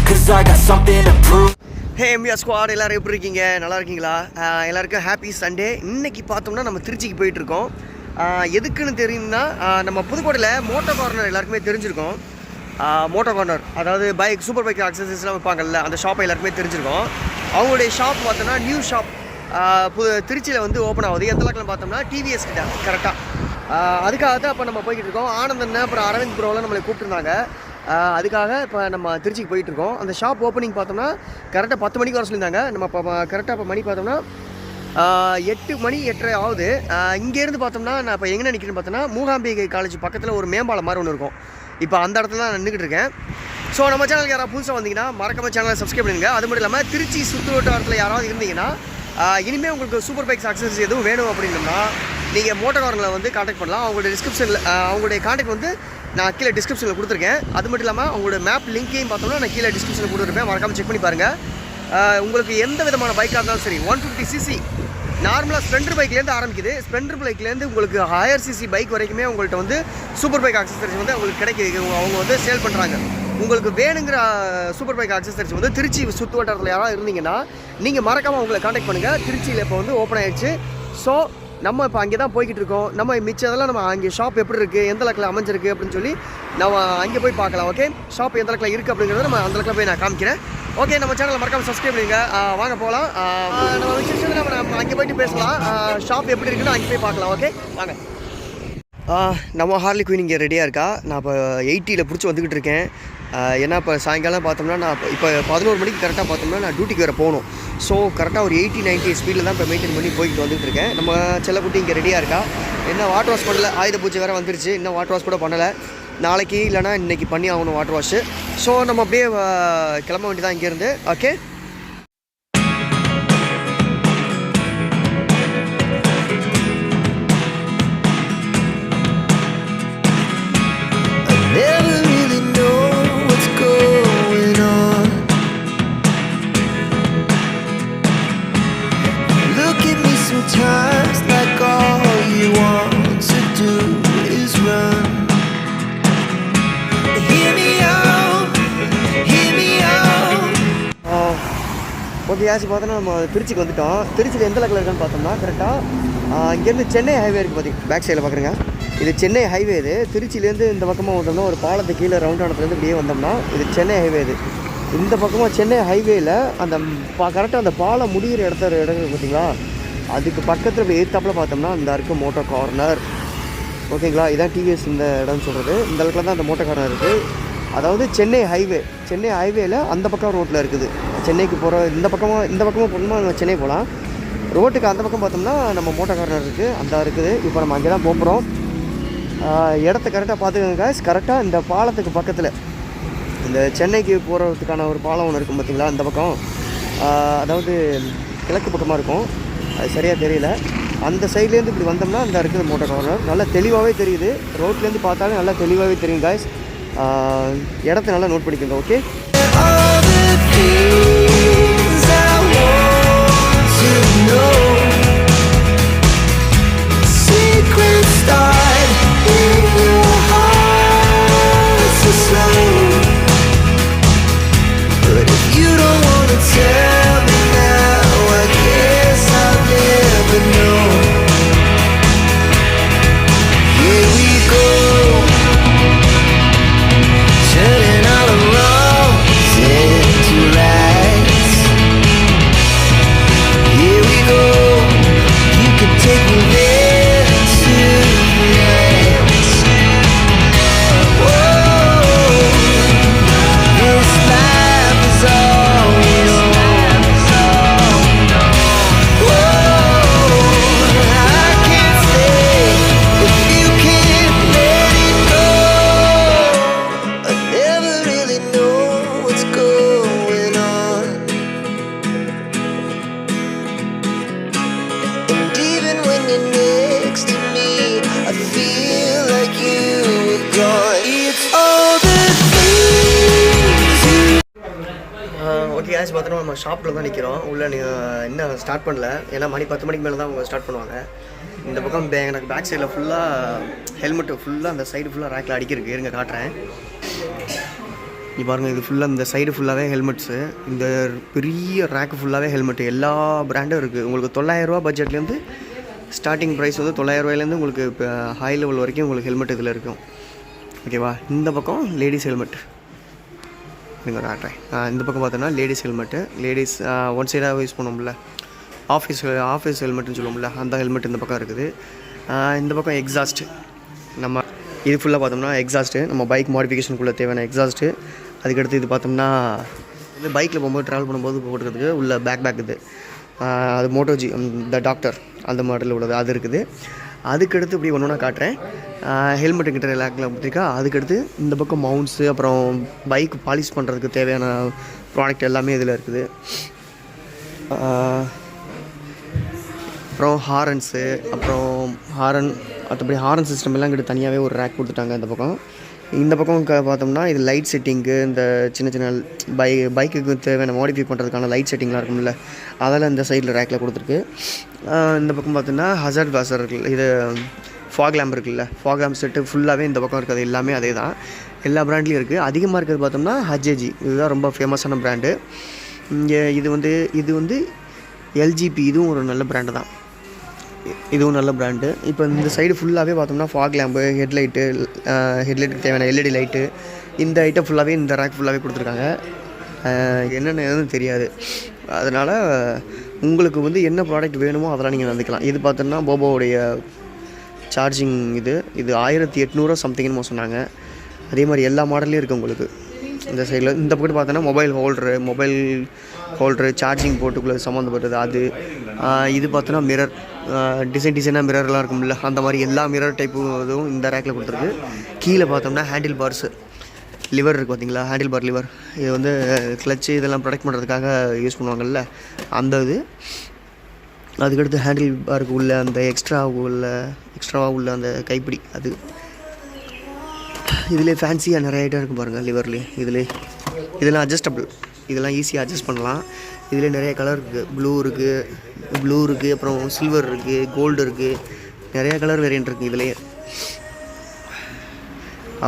cause I got something to prove. ஹே எம்பியா squad எல்லோரும் எப்படி இருக்கீங்க? நல்லா இருக்கீங்களா? எல்லாருக்கும் ஹாப்பி சண்டே. இன்றைக்கி பார்த்தோம்னா நம்ம திருச்சிக்கு போயிட்டுருக்கோம். எதுக்குன்னு தெரியும்னா, நம்ம புதுக்கோட்டையில் மோட்டோ கார்னர் எல்லாருக்குமே தெரிஞ்சிருக்கோம். மோட்டோ கார்னர் அதாவது பைக் சூப்பர் பைக் அக்சசரிஸ்லாம் வைப்பாங்கல்ல, அந்த ஷாப்பை எல்லாருக்குமே தெரிஞ்சிருக்கோம். அவங்களுடைய ஷாப் பார்த்தோன்னா நியூ ஷாப் திருச்சியில் வந்து ஓப்பன் ஆகுது. எந்த அளவுக்குன்னு பார்த்தோம்னா டிவிஎஸ் கிட்ட கரெக்டாக. அதுக்காக தான் இப்போ நம்ம போய்கிட்டு இருக்கோம். ஆனந்தண்ணா அப்புறம் அரவிந்த் ப்ரோலாம் நம்மளை கூப்பிட்டுருந்தாங்க. அதுக்காக இப்போ நம்ம திருச்சிக்கு போயிட்டுருக்கோம். அந்த ஷாப் ஓப்பனிங் பார்த்தோம்னா கரெக்டாக 10 மணிக்கு வர சொல்லியிருந்தாங்க. நம்ம இப்போ கரெக்டாக இப்போ மணி பார்த்தோம்னா 8 மணி 8:30 ஆகுது. இங்கேருந்து பார்த்தோம்னா நான் இப்போ எங்கே நிற்கிறேன்னு பார்த்தோன்னா மூகாம்பிகை காலேஜ் பக்கத்தில் ஒரு மேம்பாலம் மாதிரி ஒன்று இருக்கும். இப்போ அந்த இடத்துல நான் நின்றுக்கிட்டு இருக்கேன். ஸோ நம்ம சேனலுக்கு யாராவது புதுசாக வந்தீங்கன்னா மறக்காம சேனலை சப்ஸ்கிரைப் பண்ணுங்கள். அது மட்டும் இல்லாமல் திருச்சி சுற்றுவட்டாரத்தில் யாராவது இருந்தீங்கன்னா இனிமேல் உங்களுக்கு சூப்பர் பைக்ஸ் அக்சசரிஸ் எதுவும் வேணும் அப்படின்னா நீங்கள் மோட்டோ கார்னரில் வந்து காண்டாக்ட் பண்ணலாம். அவங்களுடைய டிஸ்கிரிப்ஷனில் அவங்களுடைய காண்டாக்ட் வந்து நான் கீழே டிஸ்கிரிப்ஷனில் கொடுத்துருக்கேன். அது மட்டும் இல்லாமல் அவங்களோட மேப் லிங்க்கையும் பார்த்தோம்னா நான் கீழே டிஸ்கிரிப்ஷனில் கொடுத்துருப்பேன். மறக்காமல் செக் பண்ணி பாருங்கள். உங்களுக்கு எந்த விதமான பைக்காக இருந்தாலும் சரி, 150cc நார்மலாக ஸ்ப்ளெண்டர் பைக்லேருந்து ஆரம்பிக்குது. ஸ்ப்ளெண்டர் பைக்லேருந்து உங்களுக்கு ஹையர் சிசி பைக் வரைக்குமே உங்கள்கிட்ட வந்து சூப்பர் பைக் அக்சசரிஸ் வந்து உங்களுக்கு கிடைக்குது. அவங்க வந்து சேல் பண்ணுறாங்க. உங்களுக்கு வேணுங்கிற சூப்பர் பைக் அக்சசரிஸ் வந்து திருச்சி சுற்று வட்டாரத்தில் யாராவது இருந்தீங்கன்னா நீங்கள் மறக்காமல் அவங்களை காண்டாக்ட் பண்ணுங்கள். திருச்சியில் இப்போ வந்து ஓப்பன் ஆகிடுச்சு. ஸோ நம்ம இப்போ அங்கே தான் போய்கிட்டு இருக்கோம். நம்ம மிச்சதெல்லாம் நம்ம அங்கே ஷாப் எப்படி இருக்குது, எந்த அளவுக்கு அமைஞ்சிருக்கு அப்படின்னு சொல்லி நம்ம அங்கே போய் பார்க்கலாம். ஓகே, ஷாப் எந்த அளவுக்கு இருக்குது அப்படிங்கிறத நம்ம அந்த அளவுக்கு போய் நான் காமிக்கிறேன். ஓகே, நம்ம சேனலை மறக்காமல் சப்ஸ்கிரைப் பண்ணுங்க. வாங்க போகலாம். நம்ம விசேஷத்தில் நம்ம அங்கே போய்ட்டு பேசலாம். ஷாப் எப்படி இருக்குன்னு அங்கே போய் பார்க்கலாம். ஓகே வாங்க. நம்ம ஹார்லி குயின் இங்கே ரெடியாக இருக்கா. நான் இப்போ 80ல் பிடிச்சி வந்துக்கிட்டு இருக்கேன். ஏன்னா இப்போ சாயங்காலம் பார்த்தோம்னா நான் இப்போ 11 மணிக்கு கரெக்டாக பார்த்தோம்னா நான் டியூட்டிக்கு வேறு போகணும். ஸோ கரெக்டாக ஒரு 80-90 ஸ்பீடில் தான் இப்போ மெயின்டைன் பண்ணி போய்கிட்டு வந்துட்டு இருக்கேன். நம்ம செல்லக்குட்டி இங்கே ரெடியாக இருக்கா. என்ன வாட்டர் வாஷ் பண்ணல, ஆயுத பூஜை வேறு வந்துருச்சு. இன்னும் வாட்டர் வாஷ் கூட பண்ணலை. நாளைக்கு இல்லைனா இன்றைக்கி பண்ணி ஆகணும் வாட்டர் வாஷு. ஸோ நம்ம அப்படியே கிளம்ப வேண்டி தான் இங்கேருந்து. ஓகே, ஓகே ஆச்சு பார்த்தோன்னா நம்ம திருச்சிக்கு வந்துவிட்டோம். திருச்சியில் எந்த லெவலில் இருக்கான்னு பார்த்தோம்னா கரெக்டாக இங்கேருந்து சென்னை ஹைவே இருக்குது. பார்த்தீங்க பேக் சைடில் பார்க்குறேங்க, இது சென்னை ஹைவே. இது திருச்சியிலேருந்து இந்த பக்கமாக வந்தோம்னா ஒரு பாலத்து கீழே ரவுண்டானத்துலேருந்து இப்படியே வந்தோம்னா இது சென்னை ஹைவே. இது இந்த பக்கமாக சென்னை ஹைவேயில் அந்த கரெக்டாக அந்த பாலம் முடிகிற இடம் இருக்குது பார்த்தீங்களா, அதுக்கு பக்கத்தில் இப்போ எதிர்த்தாப்பில் பார்த்தோம்னா இந்த இருக்குது மோட்டோ கார்னர். ஓகேங்களா, இதான் டிவிஎஸ் இந்த இடம்னு சொல்கிறது. இந்த இடத்துல தான் அந்த மோட்டோ கார்னர் இருக்குது. அதாவது சென்னை ஹைவேல அந்த பக்கம் ரோட்டில் இருக்குது. சென்னைக்கு போகிற இந்த பக்கமாக போகணுமா நம்ம சென்னை போகலாம். ரோட்டுக்கு அந்த பக்கம் பார்த்தோம்னா நம்ம மோட்டோ கார்னர் இருக்குது, அந்த இருக்குது. இப்போ நம்ம அங்கே தான் போகிறோம். இடத்த கரெக்டாக பார்த்துக்கோங்க காய்ஸ். கரெக்டாக இந்த பாலத்துக்கு பக்கத்தில் இந்த சென்னைக்கு போகிறதுக்கான ஒரு பாலம் ஒன்று இருக்கும் பார்த்தீங்களா, அந்த பக்கம் அதாவது கிழக்கு பக்கமாக இருக்கும். அது சரியாக தெரியல. அந்த சைட்லேருந்து இப்படி வந்தோம்னா அந்த இருக்குது மோட்டோ கார்னர். நல்லா தெளிவாகவே தெரியுது. ரோட்லேருந்து பார்த்தாலும் நல்லா தெளிவாகவே தெரியும் காய்ஸ். இடத்த நல்லா நோட் பண்ணிக்கோங்க. ஓகே, கேஸ் பார்த்தோன்னா நம்ம ஷாப்பில் தான் நிற்கிறோம். உள்ளே இன்னும் ஸ்டார்ட் பண்ணல. ஏன்னா மணி 10 மணிக்கு மேலே தான் அவங்க ஸ்டார்ட் பண்ணுவாங்க. இந்த பக்கம் எனக்கு பேக் சைடில் ஃபுல்லாக ஹெல்மெட்டு ஃபுல்லாக அந்த சைடு ஃபுல்லாக ரேக்கில் அடிக்கிருக்கு. இருங்க காட்டுறேன். இங்கே பாருங்கள், இது ஃபுல்லாக இந்த சைடு ஃபுல்லாகவே ஹெல்மெட்ஸு. இந்த பெரிய ரேக்கு ஃபுல்லாகவே ஹெல்மெட்டு எல்லா பிராண்டும் இருக்குது. உங்களுக்கு 900 ரூபா பட்ஜெட்லேருந்து ஸ்டார்டிங் ப்ரைஸ் வந்து 900 ரூபாயிலேருந்து உங்களுக்கு இப்போ ஹை லெவல் வரைக்கும் உங்களுக்கு ஹெல்மெட் இதில் இருக்கும். ஓகேவா? இந்த பக்கம் லேடிஸ் ஹெல்மெட் நீங்கள் ஒரு ஆட்றேன். இந்த பக்கம் பார்த்தோன்னா லேடிஸ் ஹெல்மெட்டு. லேடிஸ் ஒன் சைடாக யூஸ் பண்ணுவோம்ல, ஆஃபீஸ் ஹெல்மெட்டுன்னு சொல்லுவோம்ல, அந்த ஹெல்மெட் இந்த பக்கம் இருக்குது. இந்த பக்கம் எக்ஸாஸ்ட்டு. நம்ம இது ஃபுல்லாக பார்த்தோம்னா எக்ஸாஸ்ட்டு, நம்ம பைக் மாடிஃபிகேஷனுக்குள்ளே தேவையான எக்ஸாஸ்ட்டு. அதுக்கடுத்து இது பார்த்தோம்னா இது பைக்கில் போகும்போது ட்ராவல் பண்ணும்போது போட்டுக்கிறதுக்கு உள்ள பேக் இது, அது மோட்டோஜி த டாக்டர் அந்த மாடலில் உள்ளது அது இருக்குது. அதுக்கடுத்து இப்படி ஒன்று ஒன்றா காட்டுறேன். ஹெல்மெட்டு கிட்ட லேக்கில் கொடுத்துருக்கா. அதுக்கடுத்து இந்த பக்கம் மவுண்ட்ஸு, அப்புறம் பைக் பாலிஷ் பண்ணுறதுக்கு தேவையான ப்ராடக்ட் எல்லாமே இதில் இருக்குது. அப்புறம் ஹாரன்ஸு, அப்புறம் மற்றபடி ஹாரன் சிஸ்டம் எல்லாம் கிட்ட தனியாகவே ஒரு ரேக் கொடுத்துட்டாங்க இந்த பக்கம். இந்த பக்கம் பார்த்தோம்னா இது லைட் செட்டிங்கு, இந்த சின்ன பைக்குக்கு தேவையான மாடிஃபை பண்ணுறதுக்கான லைட் செட்டிங்லாம் இருக்கும்ல, அதெல்லாம் இந்த சைடில் ரேக்கில் கொடுத்துருக்கு. இந்த பக்கம் பார்த்தோம்னா ஹசார்ட் கிளாஸர் இருக்குல்ல, இது ஃபாக் லேம்ப் இருக்குல்ல, ஃபாக் லேம்ப் செட்டு ஃபுல்லாகவே இந்த பக்கம் இருக்கிறது எல்லாமே அதே தான், எல்லா ப்ராண்ட்லேயும் இருக்குது. அதிகமாக இருக்கிறது பார்த்தோம்னா ஹஜேஜி, இதுதான் ரொம்ப ஃபேமஸான ப்ராண்டு இங்கே. இது வந்து எல்ஜிபி, இதுவும் ஒரு நல்ல ப்ராண்டு தான், இதுவும் நல்ல ப்ராண்டு. இப்போ இந்த சைடு ஃபுல்லாகவே பார்த்தோம்னா ஃபாக் லேம்பு, ஹெட்லைட்டுக்கு தேவையான எல்இடி லைட்டு, இந்த ஐட்டம் ஃபுல்லாகவே இந்த ரேக் ஃபுல்லாகவே கொடுத்துருக்காங்க. என்னென்னு தெரியாது, அதனால் உங்களுக்கு வந்து என்ன ப்ராடக்ட் வேணுமோ அதெல்லாம் நீங்கள் வந்துக்கலாம். இது பார்த்தோம்னா போபோவுடைய சார்ஜிங் இது 1800 சம்திங்னு சொன்னாங்க. அதே மாதிரி எல்லா மாடல்லையும் இருக்குது உங்களுக்கு இந்த சைடில். இந்த பக்கம் பார்த்தோன்னா மொபைல் ஹோல்டரு சார்ஜிங் போர்ட்டுக்குள்ளே சம்மந்தப்பட்டது அது. இது பார்த்தோன்னா மிரர், டிசைனாக மிரர்லாம் இருக்கும்ல, அந்த மாதிரி எல்லா மிரர் டைப்பு இதுவும் இந்த ரேக்கில் கொடுத்துருக்கு. கீழே பார்த்தோம்னா ஹேண்டில் பார்ஸு லிவர் இருக்குது பார்த்தீங்களா, ஹேண்டில் பார் லிவர், இது வந்து கிளச்சு இதெல்லாம் ப்ரொடெக்ட் பண்ணுறதுக்காக யூஸ் பண்ணுவாங்கள்ல அந்த இது. அதுக்கடுத்து ஹேண்டில் பாருக்கு உள்ள அந்த எக்ஸ்ட்ராவாக உள்ள அந்த கைப்பிடி அது. இதிலே ஃபேன்சியாக நிறைய ஐட்டம் இருக்குது பாருங்கள் லிவர்லேயே. இதெல்லாம் அட்ஜஸ்டபிள், இதெல்லாம் ஈஸியாக அட்ஜஸ்ட் பண்ணலாம். இதில் நிறைய கலர் இருக்குது, ப்ளூ இருக்குது, அப்புறம் சில்வர் இருக்குது, கோல்டு இருக்குது, நிறைய கலர் வேரியன்ட் இருக்குது இதிலே.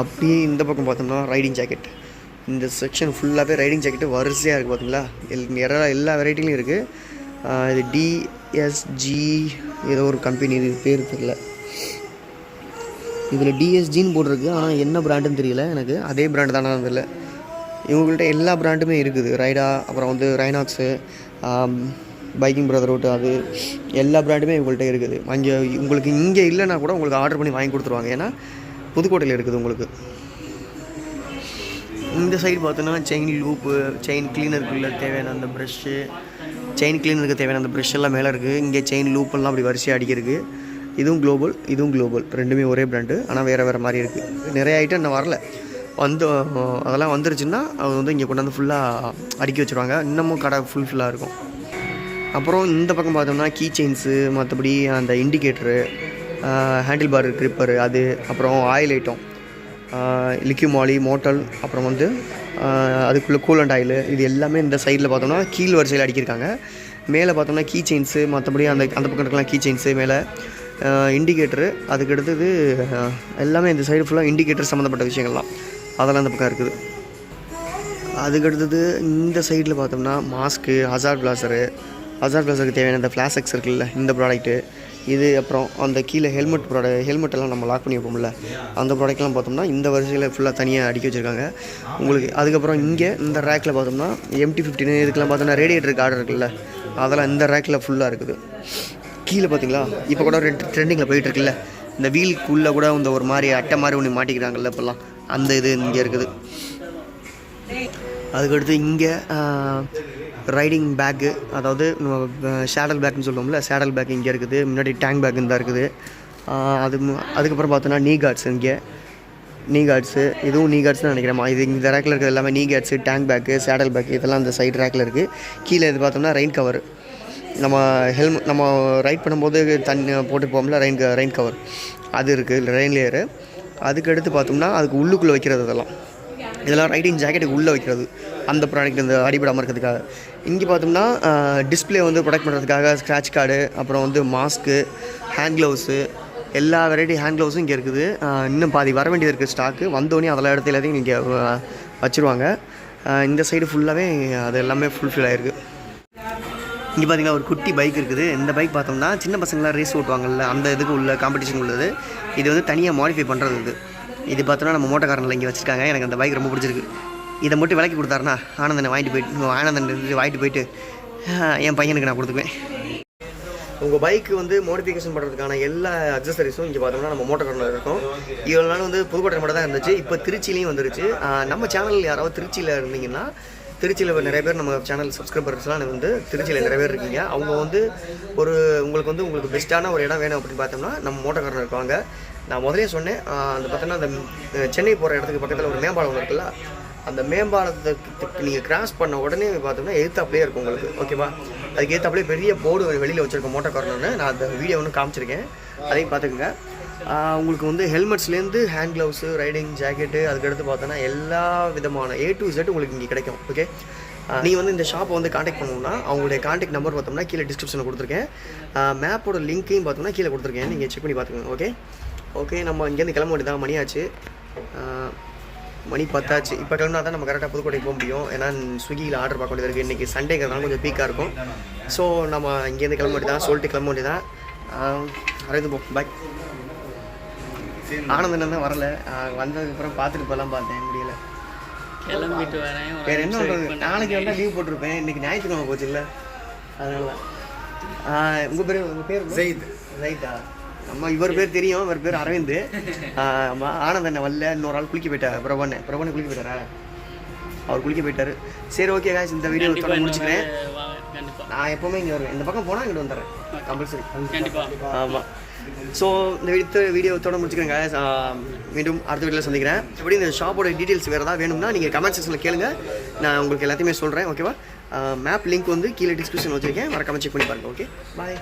அப்படியே இந்த பக்கம் பார்த்தோம்னா ரைடிங் ஜாக்கெட், இந்த செக்ஷன் ஃபுல்லாகவே ரைடிங் ஜாக்கெட்டு வரிசையாக இருக்குது பார்த்தீங்களா, எல்லா வெரைட்டிலையும் இருக்குது. இது டிஎஸ்ஜி ஏதோ ஒரு கம்பெனி, இது பேர் தெரியல. இதில் டிஎஸ்ஜின்னு போட்டிருக்கு, ஆனால் என்ன பிராண்டுன்னு தெரியல எனக்கு, அதே பிராண்டு தானே தெரியல. இவங்கள்ட்ட எல்லா பிராண்டுமே இருக்குது, ரைடா, அப்புறம் வந்து ரைனாக்ஸு, பைக்கிங் பிரதர்வுட், அது எல்லா பிராண்டுமே இவங்கள்ட்ட இருக்குது. உங்களுக்கு இங்கே இல்லைன்னா கூட உங்களுக்கு ஆர்டர் பண்ணி வாங்கி கொடுத்துருவாங்க, ஏன்னா புதுக்கோட்டையில் இருக்குது உங்களுக்கு. இந்த சைடு பார்த்தோன்னா செயின் லூப்பு, செயின் கிளீனருக்குள்ள தேவையான அந்த ப்ரெஷ்ஷு, செயின் கிளீனருக்கு தேவையான அந்த ப்ரெஷ் எல்லாம் மேலே இருக்குது. இங்கே செயின் லூப்பெல்லாம் அப்படி வரிசையாக அடிக்கிறதுக்கு. இதுவும் குளோபல் ரெண்டுமே ஒரே பிராண்டு, ஆனால் வேறு மாதிரி இருக்குது. நிறைய ஐட்டம் இன்னும் வரல, அதெல்லாம் வந்துருச்சுன்னா அது வந்து இங்கே கொண்டாந்து ஃபுல்லாக அடுக்கி வச்சுருவாங்க. இன்னமும் கடை ஃபுல்லாக இருக்கும். அப்புறம் இந்த பக்கம் பார்த்தோம்னா கீ செயின்ஸு, மற்றபடி அந்த இண்டிகேட்டரு, ஹேண்டில் பார் க்ரிப்பரு, அது அப்புறம் ஆயில் ஐட்டம், லிக்யூமாலி, மோட்டல், அப்புறம் வந்து அதுக்குள்ளே கூலண்ட் ஆயிலு, இது எல்லாமே இந்த சைடில் பார்த்தோம்னா கீழ் வரிசையில் அடிக்கிருக்காங்க. மேலே பார்த்தோம்னா கீ செயின்ஸு, மற்றபடி அந்த பக்கம் இருக்கலாம் கீ செயின்ஸு, மேலே இண்டிகேட்டரு, அதுக்கடுத்தது எல்லாமே இந்த சைடு ஃபுல்லாக இண்டிகேட்டர் சம்மந்தப்பட்ட விஷயங்கள்லாம் அதெல்லாம் இந்த பக்கம் இருக்குது. அதுக்கடுத்தது இந்த சைடில் பார்த்தோம்னா மாஸ்க்கு, ஹசார்ட் பிளாஸருக்கு தேவையான இந்த ஃப்ளாஷெக்ஸ் இருக்குல்ல, இந்த ப்ராடக்ட்டு இது. அப்புறம் அந்த கீழே ஹெல்மெட்டெல்லாம் நம்ம லாக் பண்ணி வைப்போம்ல, அந்த ப்ராடக்ட்லாம் பார்த்தோம்னா இந்த வரிசையில் ஃபுல்லாக தனியாக அடுக்கி வச்சுருக்காங்க உங்களுக்கு. அதுக்கப்புறம் இங்கே இந்த ரேக்கில் பார்த்தோம்னா MT-15 இதுக்கெல்லாம் பார்த்தோம்னா ரேடியேட்டருக்கு ஆர்டர் இருக்குல்ல, அதெல்லாம் இந்த ரேக்கில் ஃபுல்லாக இருக்குது. கீழே பார்த்தீங்களா, இப்போ கூட ட்ரெண்டிங்கில் போயிட்டுருக்குல்ல, இந்த வீலுக்குள்ளே கூட இந்த ஒரு மாதிரி அட்டை மாதிரி ஒன்று மாட்டிக்கிறாங்கல்ல இப்போல்லாம், அந்த இது இங்கே இருக்குது. அதுக்கடுத்து இங்கே ரைடிங் பேக்கு, அதாவது ஷேடல் பேக்குன்னு சொல்லுவோம்ல, ஷேடல் பேக் இங்கே இருக்குது. முன்னாடி டேங்க் பேக் தான் இருக்குது. அதுக்கப்புறம் பார்த்தோன்னா நீ கார்ட்ஸு, இதுவும் நீ கார்ட்ஸ் தான் நினைக்கிறேன். இது இந்த ரேக்கில் இருக்கிறது எல்லாமே நீ கார்ட்ஸு, டேங்க் பேக்கு, ஷேடல் பேக்கு, இதெல்லாம் இந்த சைடு ரேக்கில் இருக்குது. கீழே இது பார்த்தோம்னா ரெயின் கவர், நம்ம ரைட் பண்ணும்போது தண்ணி போட்டு போவோம்ல, ரெயின் கவர், அது இருக்குது, ரெயின் லேயரு. அதுக்கடுத்து பார்த்தோம்னா அதுக்கு உள்ளுக்குள்ளே வைக்கிறது, இதெல்லாம் ரைடிங் ஜாக்கெட்டுக்கு உள்ளே வைக்கிறது, அந்த ப்ராடக்ட் இந்த அடிபடாமல் இருக்கிறதுக்காக. இங்கே பார்த்தோம்னா டிஸ்பிளே வந்து ப்ரொடெக்ட் பண்ணுறதுக்காக ஸ்க்ராட்ச் கார்டு, அப்புறம் வந்து மாஸ்க்கு, ஹேண்ட் க்ளவுஸு, எல்லா வெரைட்டி ஹேண்ட் க்ளவுஸும் இங்கே இருக்குது. இன்னும் பாதி வர வேண்டியது இருக்குது ஸ்டாக்கு. வந்தோடனே அதெல்லாம் இடத்துல எல்லாத்தையும் இங்கே வச்சுருவாங்க. இந்த சைடு ஃபுல்லாகவே அது எல்லாமே ஃபுல்ஃபில் ஆகிருக்கு. இங்கே பார்த்தீங்கன்னா ஒரு குட்டி பைக் இருக்குது. இந்த பைக் பார்த்தோம்னா சின்ன பசங்களாம் ரேஸ் ஓட்டுவாங்கள்ல, அந்த இதுக்கு உள்ள காம்படிஷன் உள்ளது. இது வந்து தனியாக மாடிஃபை பண்ணுறது. இது பார்த்தோன்னா நம்ம மோட்டோக்காரனில் இங்கே வச்சுருக்காங்க. எனக்கு அந்த பைக் ரொம்ப பிடிச்சிருக்கு. இதை மட்டும் விலைக்கு கொடுத்தாருன்னா ஆனந்தனை வாங்கிட்டு போயிட்டு என் பையனுக்கு நான் கொடுத்துக்குவேன். உங்கள் பைக்கு வந்து மாடிஃபிகேஷன் பண்ணுறதுக்கான எல்லா அக்சசரிஸும் இங்கே பார்த்தோம்னா நம்ம மோட்டோக்காரனில் இருக்கும். இவ்வளோ நாள் வந்து புதுக்கோட்டை மட்டும் தான் இருந்துச்சு. இப்போ திருச்சிலையும் வந்துருச்சு. நம்ம சேனல் யாராவது திருச்சியில் இருந்தீங்கன்னா, திருச்சியில் நிறைய பேர் நம்ம சேனல் சப்ஸ்கிரைபர்ஸ்லாம் வந்து திருச்சியில் நிறைய பேர் இருக்கீங்க. அவங்க வந்து உங்களுக்கு பெஸ்ட்டான ஒரு இடம் வேணும் அப்படின்னு பார்த்தோம்னா நம்ம மோட்டோக்காரன் இருக்காங்க. நான் முதலே சொன்னேன், அந்த பார்த்தோன்னா அந்த சென்னை போகிற இடத்துக்கு பக்கத்தில் ஒரு மேம்பாலம் ஒன்று இருக்குல்ல, அந்த மேம்பாலத்துக்கு நீங்கள் கிராஸ் பண்ண உடனே பார்த்தோம்னா எதிர்த்தாப்லேயே இருக்கும் உங்களுக்கு. ஓகேவா? அதுக்கு ஏற்றாப்புலேயே பெரிய போர்டு வெளியில் வச்சுருக்கோம் மோட்டோக்காரன்னு. நான் அந்த வீடியோ ஒன்று காமிச்சிருக்கேன், அதையும் பார்த்துக்குங்க. உங்களுக்கு வந்து ஹெல்மெட்ஸ்லேருந்து ஹேண்ட் க்ளவுஸு, ரைடிங் ஜாக்கெட்டு, அதுக்கடுத்து பார்த்தோன்னா எல்லா விதமான A to Z உங்களுக்கு இங்கே கிடைக்கும். ஓகே, நீங்கள் வந்து இந்த ஷாப்பை வந்து காண்டாக்ட் பண்ணணும்னா அவங்களுடைய காண்டாக்ட் நம்பர் பார்த்தோம்னா கீழே டிஸ்கிரிப்ஷனில் கொடுத்துருக்கேன். மேப்போட லிங்க்கையும் பார்த்தோம்னா கீழே கொடுத்துருக்கேன், நீங்கள் செக் பண்ணி பார்த்துக்கோங்க. ஓகே, நம்ம இங்கேருந்து கிளம்ப வேண்டியதான். மணியாச்சு, மணி 10 ஆச்சு. இப்போ கிளம்புனா தான் நம்ம கரெக்டாக புதுக்கோட்டைக்கு போக முடியும். ஏன்னா ஸ்விக்கியில் ஆர்டர் பார்க்க வேண்டியது இருக்குது. இன்றைக்கி சண்டேங்கிறதுனால கொஞ்சம் பீக்காக இருக்கும். ஸோ நம்ம இங்கேருந்து கிளம்ப வேண்டியதான், சொல்லிட்டு கிளம்ப வேண்டியதான். அரைந்து போ பாய். ஆனந்தன் தான் வரல, வந்ததுக்கப்புறம் பார்த்துட்டு போகலாம் பார்த்தேன், முடியலை. கிளம்பிட்டு வரேன். வேறு என்ன பண்ணுறது, நாளைக்கு வந்தால் லீவ் போட்டிருப்பேன். இன்றைக்கி ஞாயிற்றுக்கிழமை போச்சு இல்லை, அதனால. உங்கள் பேர் ஜெயிதா. நம்ம இவர் பேர் தெரியும், இவர் பேர் அரவிந்த். ஆமாம், ஆனந்தண்ணை வரல, இன்னொரு ஆள் குளிக்க போயிட்டார். பிரபண்ணே குளிக்க போயிட்டாரா? அவர் குளிக்க போயிட்டார். சரி, ஓகே காய்ஸ், இந்த வீடியோ தொடர்ந்து முடிச்சுக்கிறேன். நான் எப்போவுமே இங்கே வருவேன், இந்த பக்கம் போனால் இங்கிட்டு வந்துடுறேன் கம்பல்சரி. ஆமாம். ஸோ இந்த வீடியோ தொடர்ந்து முடிச்சுக்கிறேன் காய்ஸ். மீண்டும் அடுத்த வீடியோவில் சந்திக்கிறேன். எப்படி இந்த ஷாப்போட டீட்டெயில்ஸ் வேறு ஏதாவது வேணும்னா நீங்கள் கமெண்ட் செக்ஷனில் கேளுங்க, நான் உங்களுக்கு எல்லாத்தையுமே சொல்கிறேன். ஓகேவா? மேப் லிங்க் வந்து கீழே டிஸ்கிரிப்ஷன் வச்சுருக்கேன், மறக்காம செக் பண்ணி பாருங்கள். ஓகே, பாய்.